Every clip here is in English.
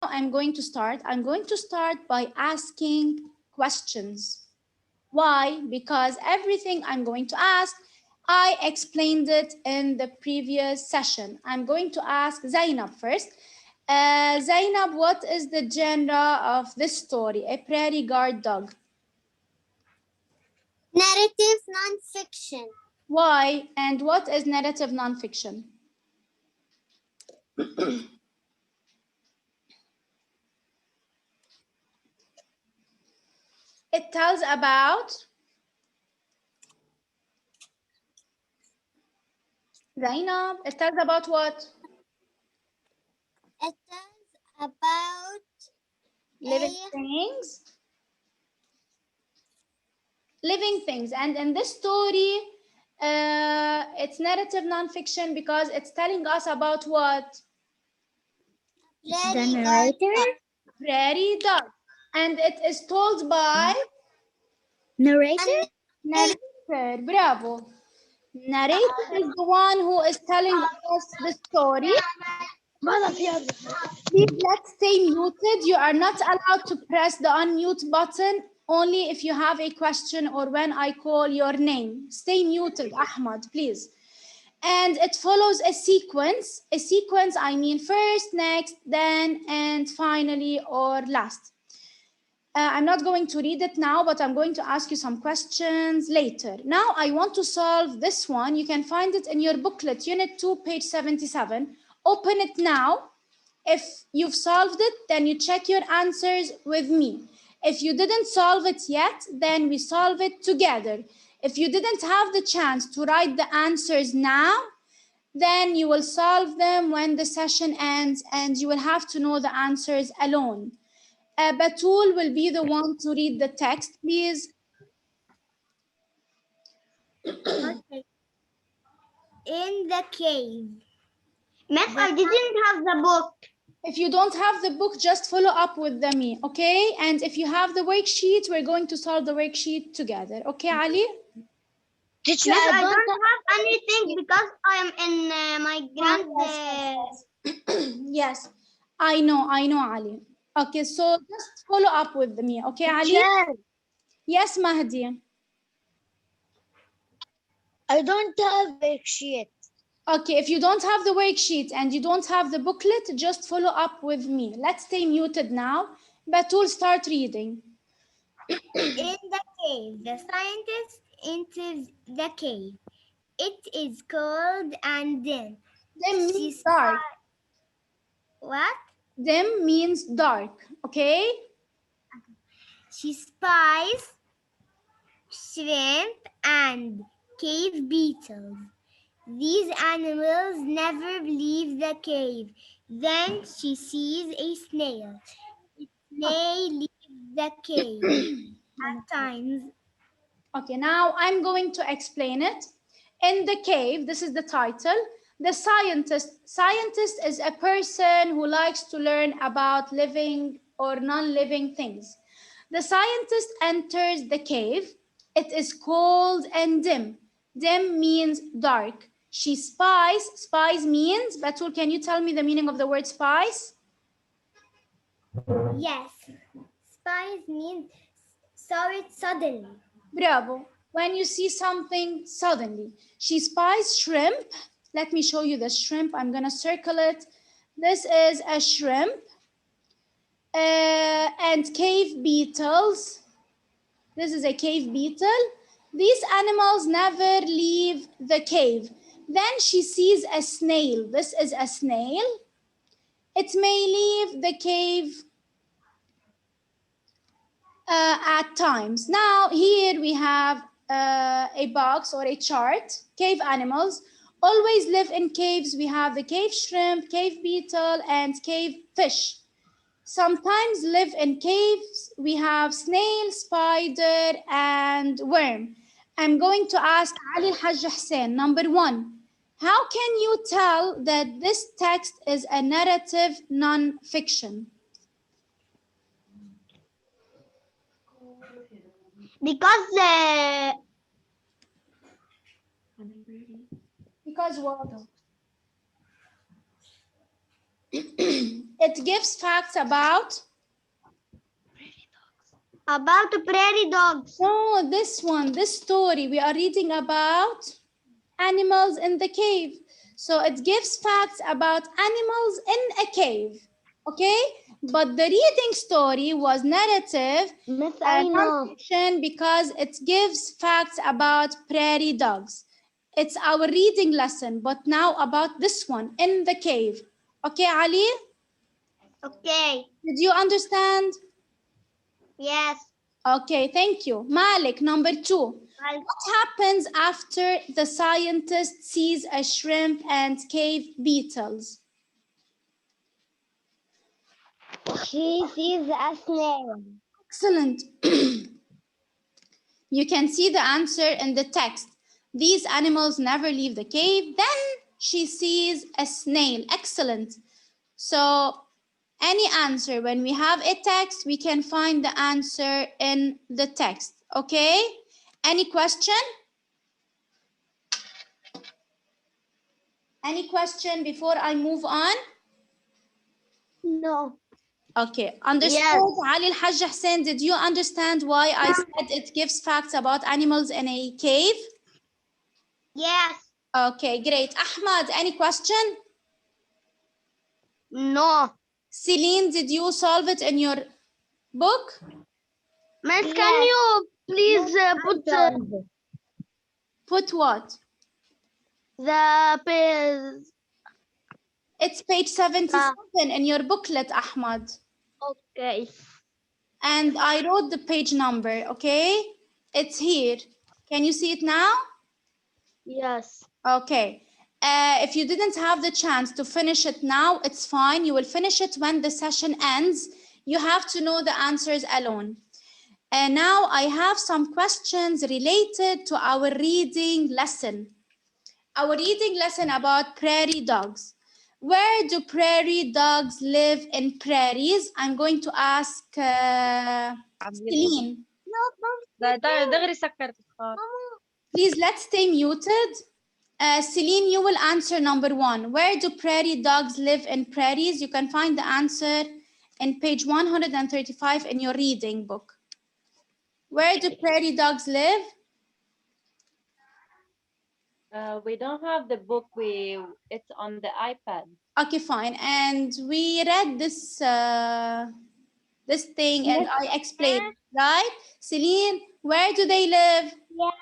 I'm going to start. I'm going to start by asking questions. Why? Because everything I'm going to ask, I explained it in the previous session. I'm going to ask Zainab first. Zainab, what is the genre of this story? A prairie guard dog. Narrative non-fiction. Why? And what is narrative nonfiction? It tells about Zainab. It tells about what? It is about Living things. Living things. And in this story, it's narrative nonfiction because it's telling us about what? the narrator. Prairie dog. And it is told by Narrator. narrator. Bravo. Narrator is the one who is telling us the story. Please, let's stay muted. You are not allowed to press the unmute button only if you have a question or when I call your name. Stay muted, Ahmad, please. And it follows a sequence. A sequence, I mean first, next, then, and finally, or last. I'm not going to read it now, but I'm going to ask you some questions later. Now, I want to solve this one. You can find it in your booklet, Unit 2, page 77. Open it now. If you've solved it, then you check your answers with me. If you didn't solve it yet, then we solve it together. If you didn't have the chance to write the answers now, then you will solve them when the session ends and you will have to know the answers alone. Batul will be the one to read the text, please. Okay. In the cave. Miss, I didn't have the book. If you don't have the book, just follow up with me, okay? And if you have the worksheet, we're going to solve the worksheet together. Okay, Ali? Teacher, Miss, I don't have anything because I am in my Yes, I know, Ali. Okay, so just follow up with me, okay, Ali? Teacher, Yes, Mahdi. I don't have worksheet. Okay, if you don't have the worksheet and you don't have the booklet, just follow up with me. Let's stay muted now. Batul, start reading. In the cave, the scientist enters the cave. It is cold and dim. Dim means dark. What? Dim means dark, okay? She spies shrimp and cave beetles. These animals never leave the cave. Then she sees a snail. It may leave the cave at times. Okay, now I'm going to explain it. In the cave, this is the title. The scientist is a person who likes to learn about living or non-living things. The scientist enters the cave. It is cold and dim. Dim means dark. She spies. Spies means, Batul, can you tell me the meaning of the word spies? Yes, spies means saw it suddenly. Bravo. When you see something suddenly. She spies shrimp. Let me show you the shrimp. I'm going to circle it. This is a shrimp. And cave beetles. This is a cave beetle. These animals never leave the cave. Then she sees a snail. This is a snail. It may leave the cave at times. Now here we have a box or a chart. Cave animals always live in caves. We have the cave shrimp, cave beetle, and cave fish. Sometimes live in caves. We have snail, spider, and worm. I'm going to ask Ali Hajj Hussein. Number one, how can you tell that this text is a narrative non-fiction? Because Because what? It gives facts about the prairie dogs. no, this one, this story. We are reading about animals in the cave. So it gives facts about animals in a cave. Okay? But the reading story was narrative Miss, and non-fiction because it gives facts about prairie dogs. It's our reading lesson, but now about this one in the cave. Okay, Ali? Okay. Did you understand? Yes. Okay, thank you. Malik, number 2. What happens after the scientist sees a shrimp and cave beetles? She sees a snail. Excellent. You can see the answer in the text. These animals never leave the cave. Then she sees a snail. Excellent. So any answer, when we have a text, we can find the answer in the text. Okay? Any question? Any question before I move on? No. Okay, understood. Yes. Ali Al-Hajj Hussein, did you understand why I said it gives facts about animals in a cave? Yes. Okay, great. Ahmad, any question? No. Celine, did you solve it in your book? Miss, can you please Put what? the page? It's page 77 in your booklet, Ahmad. Okay. And I wrote the page number, okay? It's here. Can you see it now? Yes. Okay. If you didn't have the chance to finish it now, it's fine. You will finish it when the session ends. You have to know the answers alone. And now I have some questions related to our reading lesson. Our reading lesson about prairie dogs. Where do prairie dogs live in prairies? I'm going to ask Celine. Please, let's stay muted. Celine, you will answer number 1. Where do prairie dogs live in prairies? You can find the answer in page 135 in your reading book. Where do prairie dogs live? We don't have the book. It's on the iPad. Okay, fine. And we read this this thing and I explained, right? Celine, where do they live? Yes.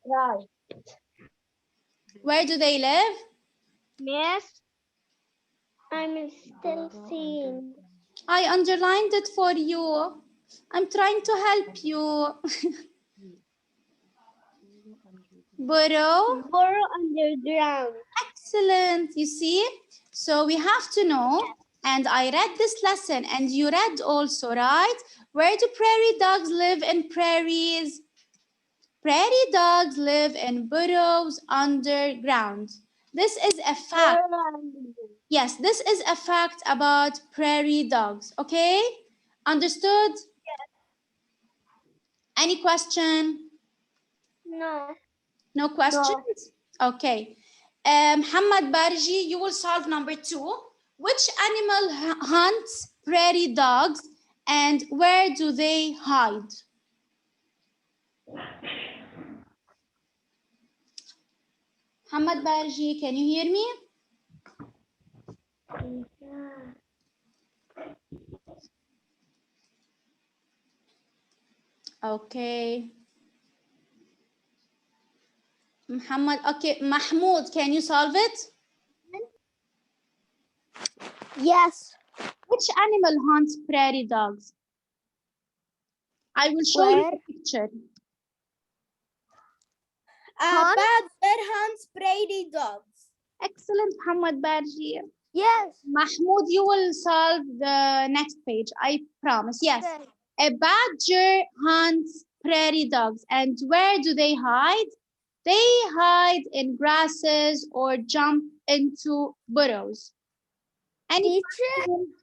Right. Where do they live? Yes. I'm still seeing. I underlined it for you. I'm trying to help you. Burrow. Burrow underground. Excellent. You see? So we have to know, and I read this lesson, and you read also, right? Where do prairie dogs live in prairies? Prairie dogs live in burrows underground. This is a fact. Yes, this is a fact about prairie dogs. Okay? Understood? Yes. Any question? No. No questions? No. Okay. Muhammad Barji, you will solve number 2. Which animal hunts prairie dogs and where do they hide? Muhammad Barji, can you hear me? Okay. Muhammad, okay. Mahmoud, can you solve it? Yes. Which animal hunts prairie dogs? I will show you the picture. Bad bear hunts prairie dogs. Excellent, Muhammad Barji. Yes. Mahmoud, you will solve the next page, I promise. Yes. Okay. A badger hunts prairie dogs. And where do they hide? They hide in grasses or jump into burrows. Any question?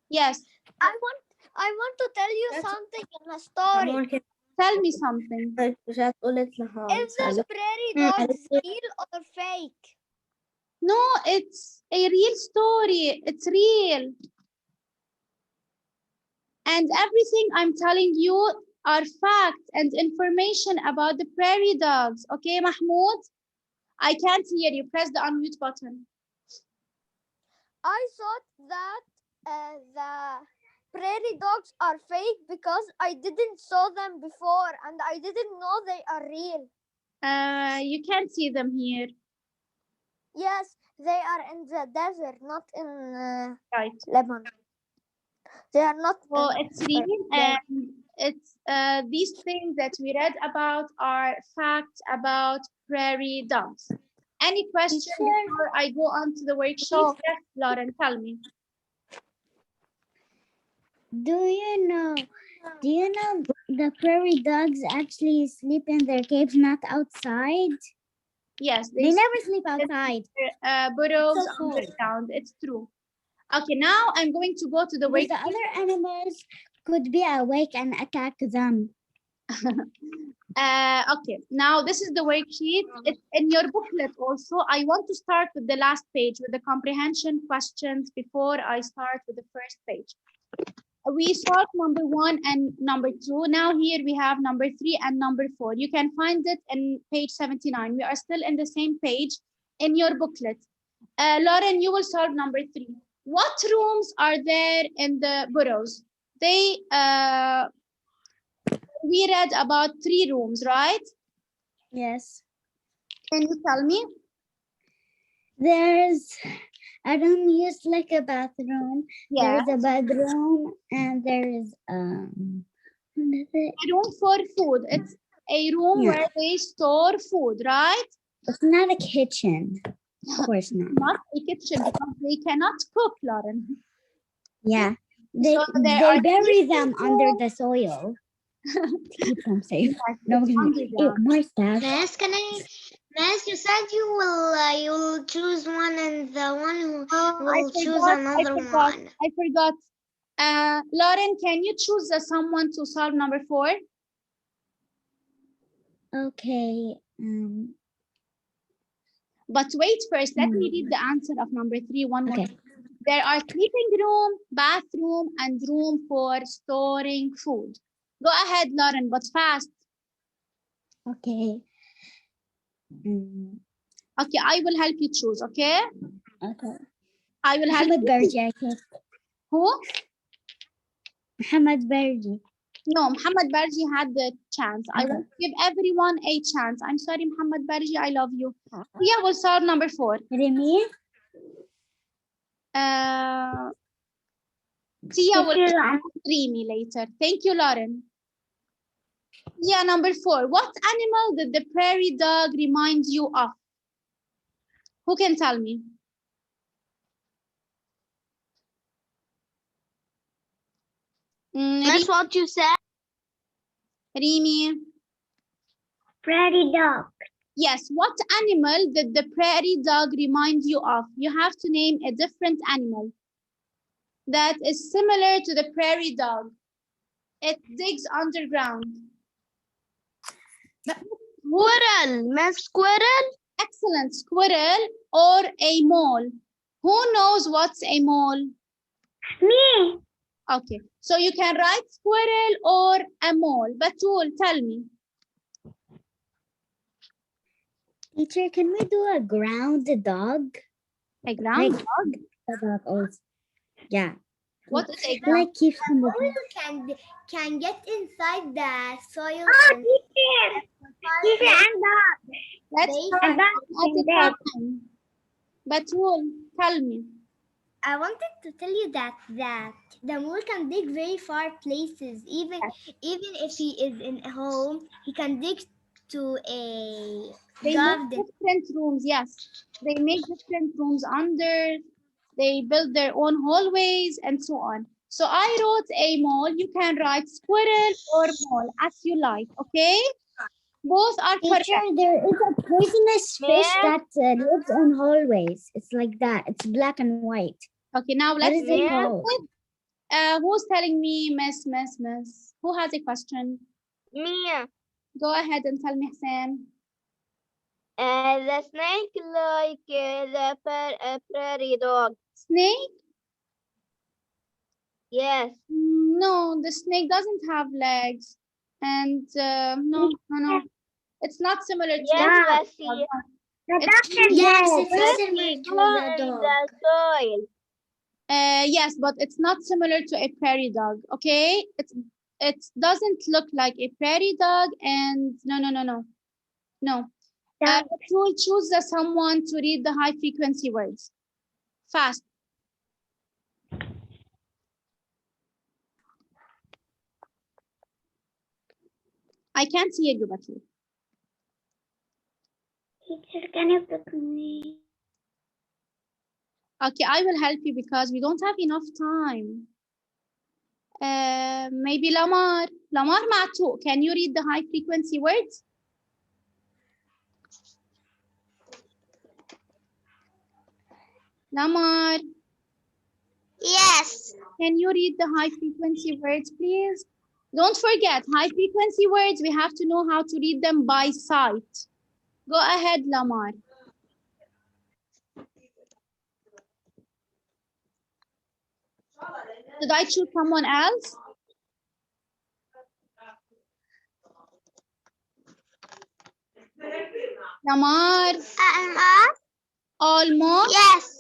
Yes. I want to tell you something in a story. Tell me something. Is this prairie dog real or fake? No, it's a real story. It's real. And everything I'm telling you are facts and information about the prairie dogs. Okay, Mahmoud? I can't hear you. Press the unmute button. I thought that the prairie dogs are fake because I didn't saw them before and I didn't know they are real. You can't see them here. Yes, they are in the desert, not in Right. Lebanon. They are not. Well, it's real, and it's these things that we read about are facts about prairie dogs. Any question before I go on to the worksheet? Yes, Lauren, tell me. Do you know the prairie dogs actually sleep in their caves, not outside? Yes, They never sleep outside. burrows so cold. underground. It's true. Okay, now I'm going to go to the Because worksheet. the other animals could be awake and attack them. Okay, now this is the worksheet. It's in your booklet also. I want to start with the last page with the comprehension questions before I start with the first page. We start number 1 and number 2. Now here we have number 3 and number 4. You can find it in page 79. We are still in the same page in your booklet. Lauren, you will solve number 3. What rooms are there in the burrows? We read about 3 rooms, right? Yes. Can you tell me? There's a room used like a bathroom. Yeah. There's a bedroom and there's what is it? A room for food. It's a room where they store food, right? It's not a kitchen. Of course not. Not a kitchen because they cannot cook, Lauren. Yeah. They So they bury them under the soil to keep them safe. Yes, No, it's underground. my staff. Miss, you said you will choose one, and the one who will choose I another forgot. one. I forgot. Lauren, can you choose someone to solve number 4? Okay. But wait first, let me read the answer of number 3 one more Okay. time. There are sleeping room, bathroom, and room for storing food. Go ahead, Lauren, but fast. Okay. Okay, I will help you choose, okay? Okay. I will help Muhammad you. Berji, I think. Who? Muhammad Berji. No, Muhammad Barji had the chance. I want to give everyone a chance. I'm sorry, Muhammad Barji, I love you. Yeah, we'll start number 4. Remy? Tia will read me later. Thank you, Lauren. Yeah, number 4. What animal did the prairie dog remind you of? Who can tell me? That's what you said. Rimi. Prairie dog. Yes, what animal did the prairie dog remind you of? You have to name a different animal that is similar to the prairie dog. It digs underground. Squirrel. Miss Squirrel. Excellent. Squirrel or a mole. Who knows what's a mole? Me. Okay, so you can write squirrel or a mole. Batul, tell me. Teacher, can we do a ground dog? A ground Like, dog? the dog also. Yeah. What is a ground? Like keep them Can get inside the soil. Let's start at a time. Batul, tell me. I wanted to tell you that the mole can dig very far places. Even if he is in a home, he can dig to a They garden. make different rooms, yes. They make different rooms under. They build their own hallways and so on. So I wrote a mole. You can write squirrel or mole as you like, okay? Both are correct. Teacher, there is a poisonous fish that lives in hallways. It's like that. It's black and white. Okay, now What let's is it called? who's telling me, miss? Who has a question? Me. Go ahead and tell me, Hassan. The snake like the prairie dog. Snake? Yes. No, the snake doesn't have legs. And no. It's not similar to Yes, the Wasi. The It's dog can Yes, go. it's similar to the dog. Soil. yes, but it's not similar to a prairie dog. Okay, it doesn't look like a prairie dog, and no. We'll choose someone to read the high frequency words. Fast. I can't hear you, Batu. Teacher, can you pick me? Okay, I will help you because we don't have enough time. Maybe Lamar. Lamar Matu, can you read the high frequency words? Lamar, Yes. can you read the high frequency words, please? Don't forget, high frequency words, we have to know how to read them by sight. Go ahead, Lamar. Did I choose someone else? Lamar, almost. Yes.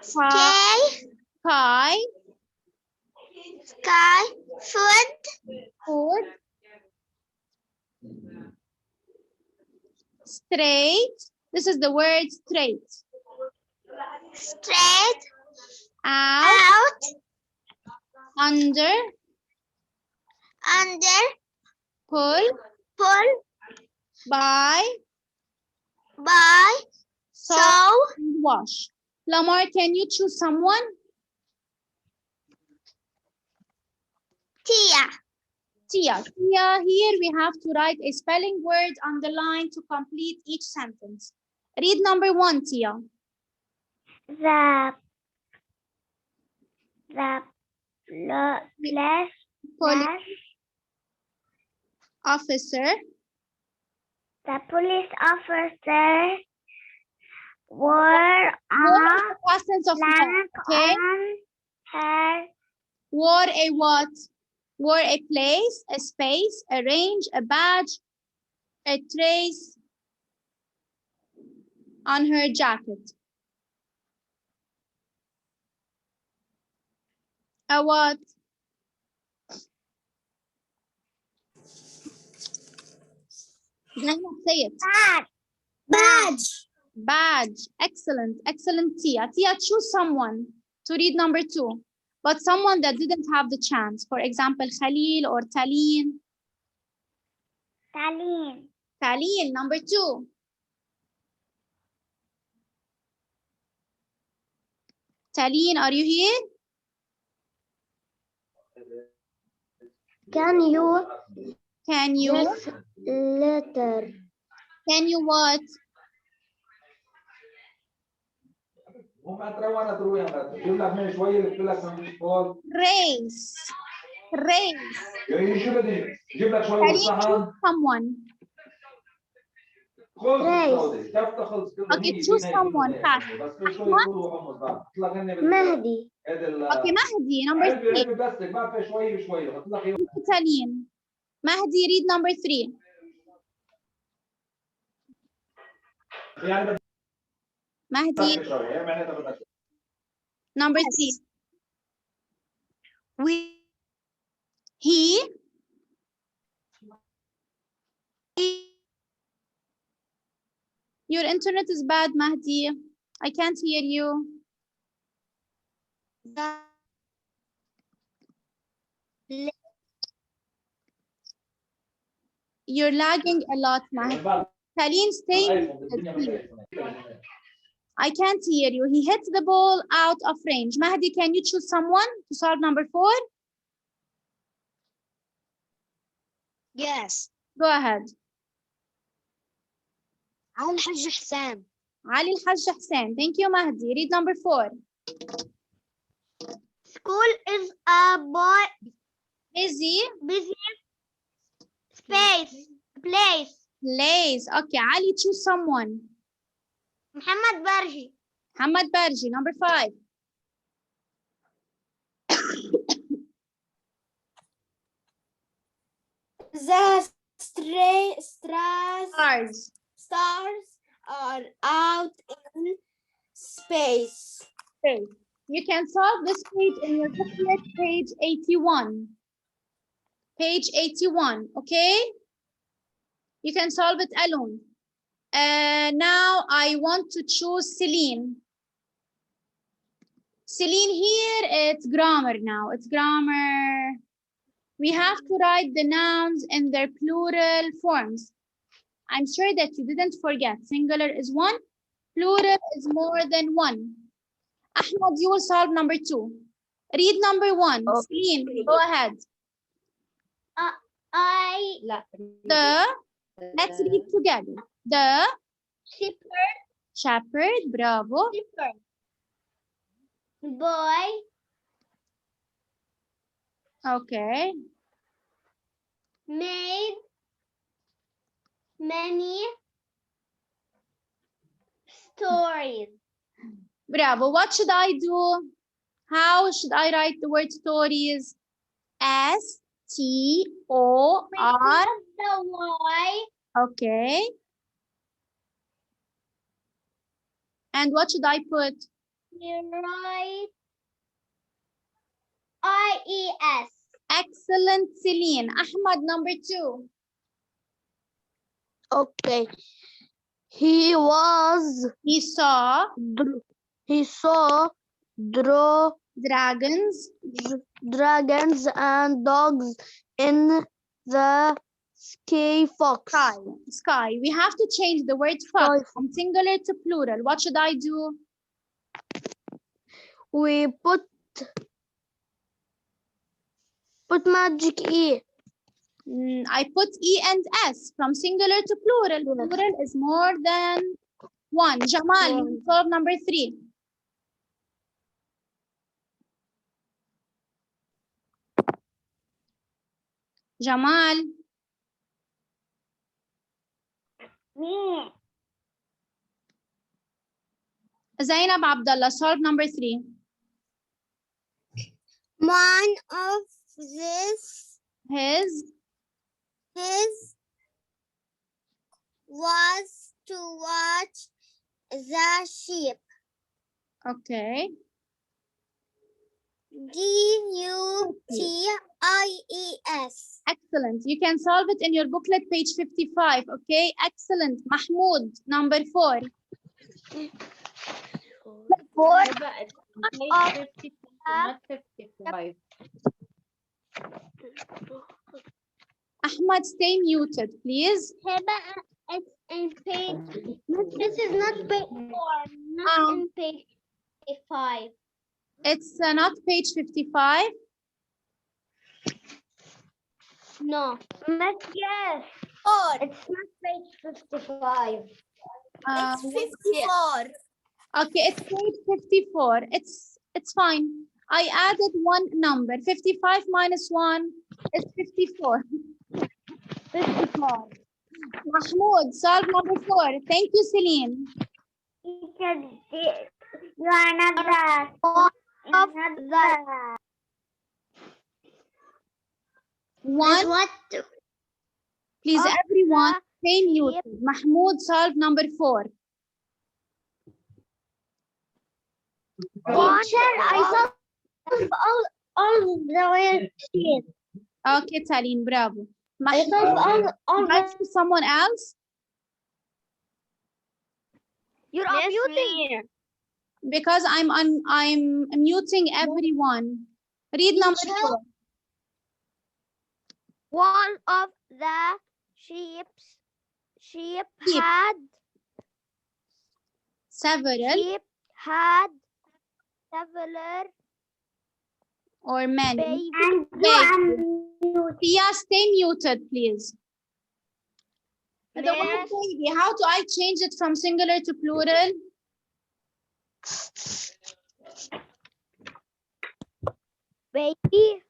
Sky, Sky. Food. food. Straight. This is the word straight. Straight. Out. Under. Under. Pull. Pull. By. Sew. And wash. Lamar, can you choose someone? Tia. Tia. Tia, here we have to write a spelling word underlined to complete each sentence. Read number 1, Tia. The Police officer. The police officer wore Absence of lamp okay. on her. Wore a what? Wore a place, a space, a range, a badge, a trace on her jacket. A what? Say it. Badge. Badge. Excellent. Excellent, Tia. Tia, choose someone to read number 2, but someone that didn't have the chance. For example, Khalil or Taleen. Taleen, number 2. Taleen, are you here? Can you letter? Can you what? Race. Taleen, choose someone. Okay, choose someone fast. Ahmad? Mahdi. Okay, Mahdi, number 3. Taleen. Mahdi, read number 3. Mahdi, number 3. He. Your internet is bad, Mahdi. I can't hear you. You're lagging a lot, Mahdi. Taleen, stay. I can't hear you. He hit the ball out of range. Mahdi, can you choose someone to solve number 4? Yes. Go ahead. Ali Al-Hajj Hassan. Ali Al-Hajj Hassan. Thank you, Mahdi. Read number 4. School is a boy. Busy. Space. Place. Place. Okay, Ali, choose someone. Muhammad Barji. Hamad Barji, number 5. The Stars. stars are out in space. Okay. You can solve this page in your booklet, page 81. Page 81, okay? You can solve it alone. Now I want to choose Celine. Celine, here it's grammar now. It's grammar. We have to write the nouns in their plural forms. I'm sure that you didn't forget. Singular is 1, plural is more than 1. Ahmad, you will solve number 2. Read number 1. Celine, go ahead. Let's read together. The shepherd, bravo. Boy Okay. made many stories. Bravo. What should I do? How should I write the word stories? S-T-O-R. The Y. Okay. And what should I put? You write I-E-S. Excellent, Celine. Ahmad, number 2. Okay. He saw dragons Dragons and dogs in the sky. We have to change the word fox from singular to plural. What should I do? We put magic E. I put E and S from singular to plural. Plural is more than 1. Jamal, you will solve number 3. Jamal. Me. Zainab Abdullah, solve number 3. One of this His was to watch the sheep. Okay. D-U-T-I-E-S. Excellent. You can solve it in your booklet, page 55. Okay. Excellent. Mahmoud, number 4. Page 52, not 55. Ahmad, stay muted, please. It's in page. This is not page 4. Not in page 5. It's not page 55. No. Yes. Oh, it's not page 55. It's 54. Okay, it's page 54. It's fine. I added one number. 55 minus 1 is 54. 54. Mahmoud, solve number 4. Thank you, Celine. You are not that. Of the 1. what? Please, Of everyone, the stay muted. Mahmoud, solve number 4. Teacher, I saw all the worksheets. Okay, Taline, bravo. I Mahmoud, solved all should I choose someone else? You're muting. Because I'm muting everyone. Read number 4. One of the sheep had Several or many. babies. Tia, stay muted, please. The word Yes. baby, how do I change it from singular to plural? Baby.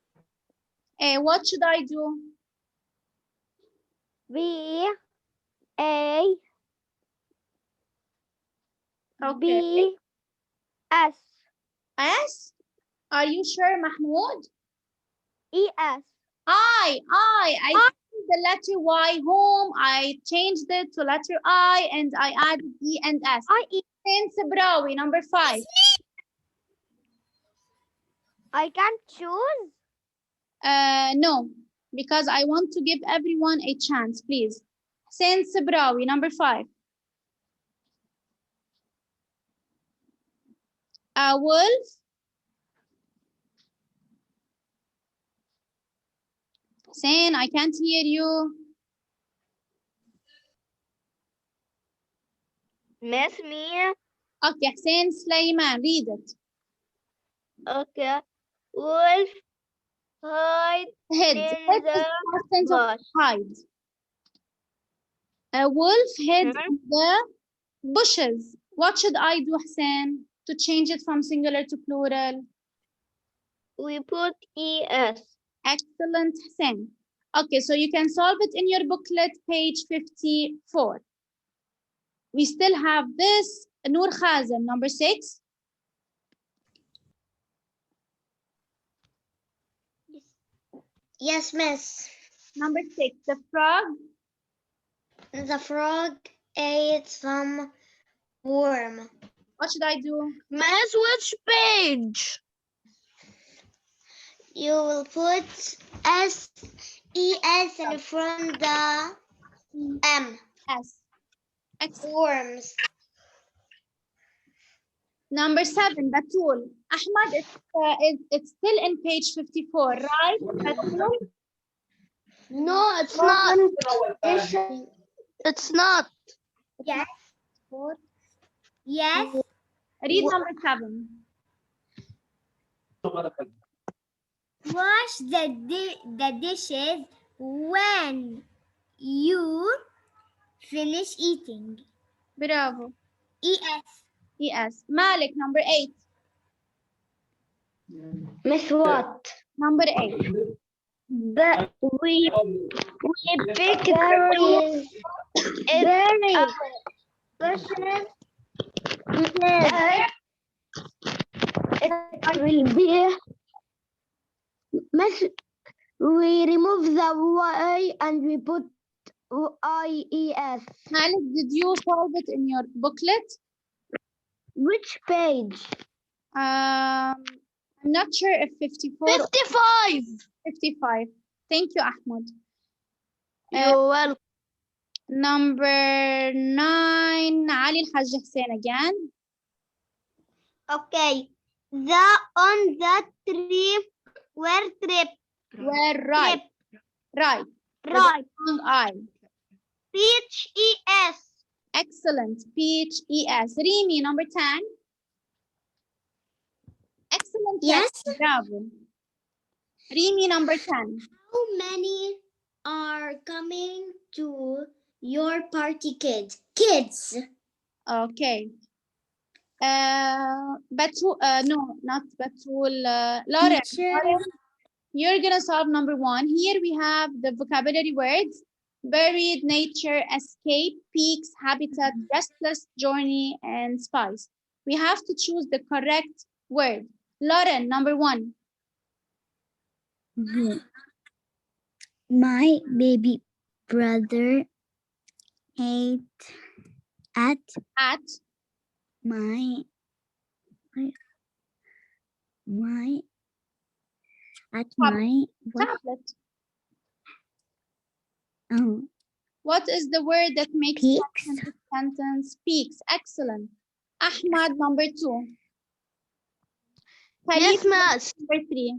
What should I do? B A Okay. B S S? Are you sure, Mahmoud? E S. I took the letter Y home. I changed it to letter I and I added E and S. Since Brawi, number 5. I can't choose. No, because I want to give everyone a chance, please. Since Brawi, number 5. A wolf. Hussein, I can't hear you. Miss me. Okay, Hussein Sulaiman, read it. Okay. Wolf hide Hid. in Hid is the the past tense of bush. hide. A wolf hid Hmm? in the bushes. What should I do, Hussein, to change it from singular to plural? We put ES. Excellent, Hussein. Okay, so you can solve it in your booklet, page 54. We still have this. Noor Khazem, number 6. Yes, miss. Number 6, the frog. The frog ate some worm. What should I do? Miss, which page? You will put SES in front the M. S. Excellent. Worms. Number 7, Batul. Ahmad, it's still in page 54, right? Batul? No, it's not. It's not. Yes. Yes. Read number 7. Wash the dishes when you finish eating. Bravo. ES. Yes. Malik, number 8. Miss what? Number 8. But we pick berries. Berries. Bushes. It will be. Miss, we remove the Y and we put IES. Malik, did you solve it in your booklet? Which page? I'm not sure if 54 or 55. 55. Thank you, Ahmad. You're welcome. Number 9, Ali Al-Hajj Hussein again. Okay. The on the tree were trip. Where right. Right. Right. Long I. Peach ES. Excellent. Peach ES. Rimi, number 10. Excellent. Yes. Test. Bravo. Rimi, number 10. How many are coming to your party, kids? Kids. Okay. Batul, no, not Batul. Lauren, you're gonna solve number 1. Here we have the vocabulary words: buried, nature, escape, peaks, habitat, restless, journey, and spice. We have to choose the correct word. Lauren, number 1. My baby brother ate at At my at my tablet. oh What is the word that makes peaks. sense in this sentence? Peaks. Excellent. Ahmad, number 2. Yes, Khalid, miss. number 3.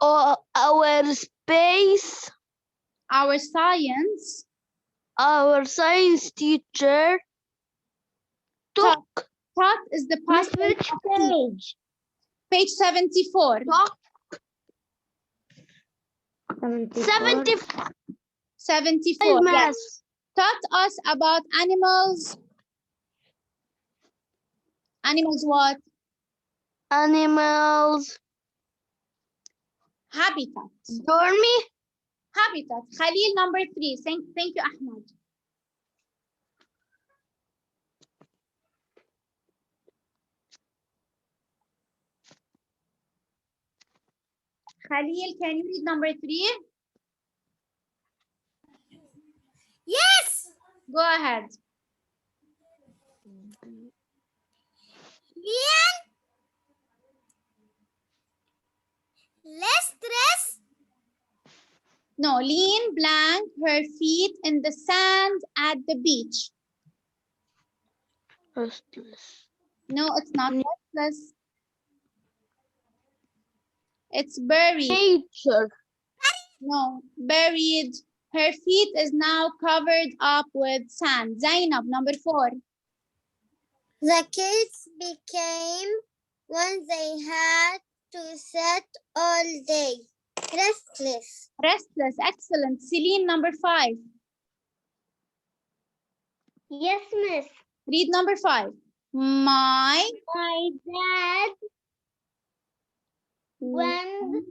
Our space, Our our science teacher took. Taught is the past Miss, which page? Page 74. 74. 74. Yes. Yes. Taught us about animals. Animals what? Animals. Habitat. Dormy. Habitat. Khalil, number 3. Thank you, Ahmad. Khalil, can you read number 3? Yes. Go ahead. Leon, less stress. No, Lean blank her feet in the sand at the beach. Restless. No, it's not restless. It's buried. Nature. No, buried. Her feet is now covered up with sand. Zainab, number 4. The kids became when they had to sit all day. Restless. Restless, excellent. Celine, number 5. Yes, miss. Read number 5. My dad went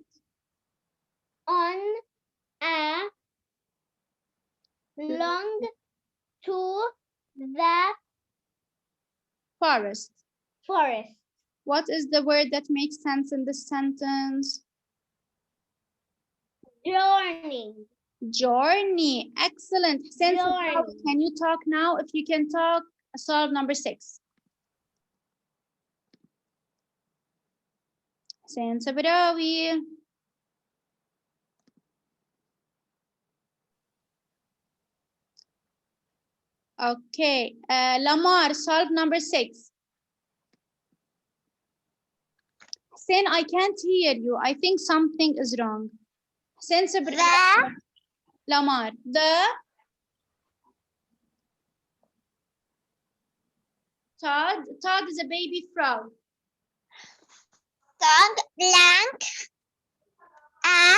on a long to the forest. forest. What is the word that makes sense in this sentence? Journey. Journey. Excellent. Journey. Can you talk now? If you can talk, solve number 6. Hussein Sabrawi. Okay. Lamar, solve number 6. Hussein, I can't hear you. I think something is wrong. Hussein Sabrawi. Lamar. Todd is a baby frog. Dog blank a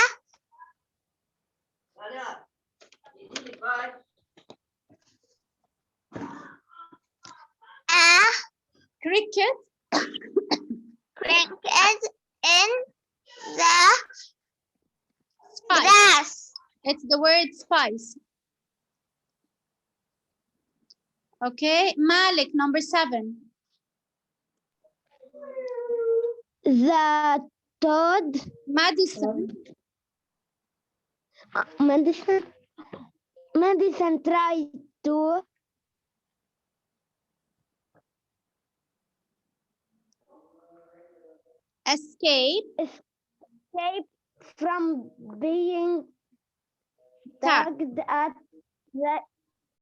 Cricket. cricket in the Spice. grass. It's the word spice. Okay. Malik, number 7. The toad. Madison. Madison tried to Escape. from being Tap. tagged at the